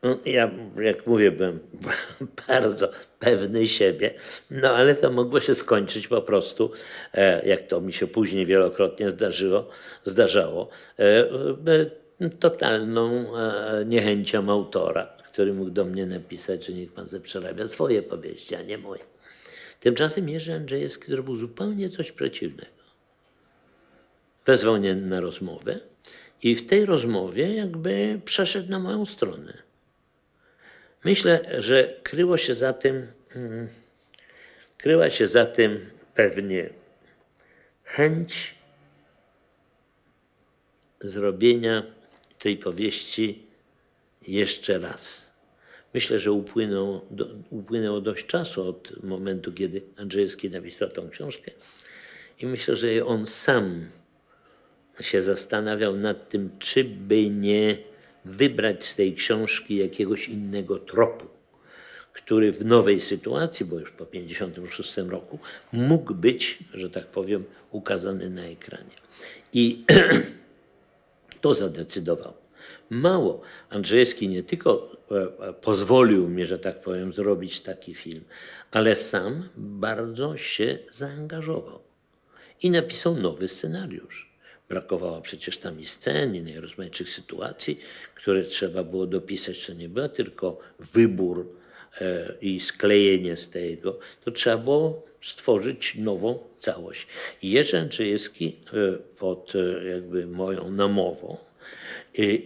No, ja, jak mówię, byłem bardzo pewny siebie, no ale to mogło się skończyć po prostu, jak to mi się później wielokrotnie zdarzało, totalną niechęcią autora, który mógł do mnie napisać, że niech pan se przerabia swoje powieści, a nie moje. Tymczasem Jerzy Andrzejewski zrobił zupełnie coś przeciwnego. Wezwał mnie na rozmowę i w tej rozmowie jakby przeszedł na moją stronę. Myślę, że kryła się za tym pewnie chęć zrobienia tej powieści jeszcze raz. Myślę, że upłynęło dość czasu od momentu, kiedy Andrzejewski napisał tą książkę i myślę, że on sam się zastanawiał nad tym, czy by nie wybrać z tej książki jakiegoś innego tropu, który w nowej sytuacji, bo już po 1956 roku, mógł być, że tak powiem, ukazany na ekranie. I to zadecydował. Mało. Andrzejewski nie tylko pozwolił mi, że tak powiem, zrobić taki film, ale sam bardzo się zaangażował i napisał nowy scenariusz. Brakowało przecież tam i scen, i najrozmaitszych sytuacji, które trzeba było dopisać. To nie był tylko wybór i sklejenie z tego, to trzeba było stworzyć nową całość. I Jerzy Andrzejewski pod jakby moją namową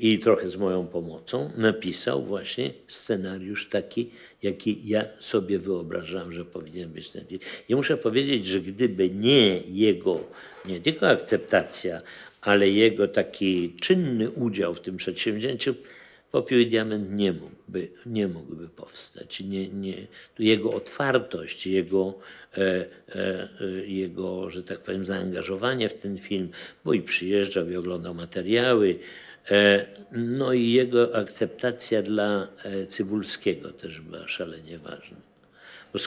i trochę z moją pomocą napisał właśnie scenariusz taki, jaki ja sobie wyobrażam, że powinien być ten film. I muszę powiedzieć, że gdyby nie jego, nie tylko akceptacja, ale jego taki czynny udział w tym przedsięwzięciu, Popiół i Diament nie mógłby powstać. Jego otwartość, jego, że tak powiem, zaangażowanie w ten film, bo i przyjeżdżał i oglądał materiały, no i jego akceptacja dla Cybulskiego też była szalenie ważna. Bo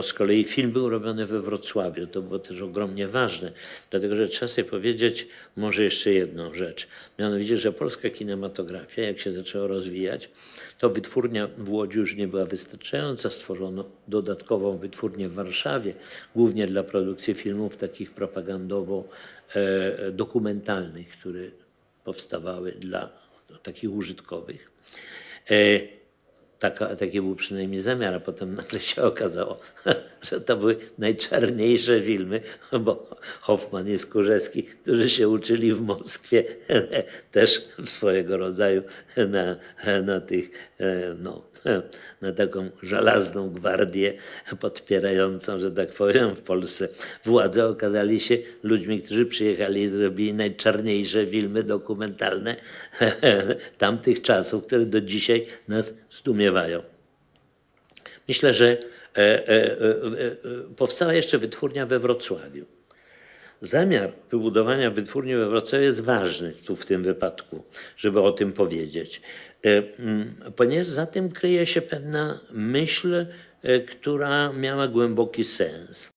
z kolei film był robiony we Wrocławiu. To było też ogromnie ważne, dlatego że trzeba sobie powiedzieć może jeszcze jedną rzecz. Mianowicie, że polska kinematografia, jak się zaczęła rozwijać, to wytwórnia w Łodzi już nie była wystarczająca. Stworzono dodatkową wytwórnię w Warszawie, głównie dla produkcji filmów takich propagandowo-dokumentalnych, które powstawały dla takich użytkowych. Taki był przynajmniej zamiar, a potem nagle się okazało, że to były najczarniejsze filmy, bo Hoffman i Skórzewski, którzy się uczyli w Moskwie, też swojego rodzaju na taką żelazną gwardię podpierającą, że tak powiem, w Polsce władzę, okazali się ludźmi, którzy przyjechali i zrobili najczarniejsze filmy dokumentalne tamtych czasów, które do dzisiaj nas zdumiewają. Myślę, że powstała jeszcze wytwórnia we Wrocławiu. Zamiar wybudowania wytwórni we Wrocławiu jest ważny tu w tym wypadku, żeby o tym powiedzieć, ponieważ za tym kryje się pewna myśl, która miała głęboki sens.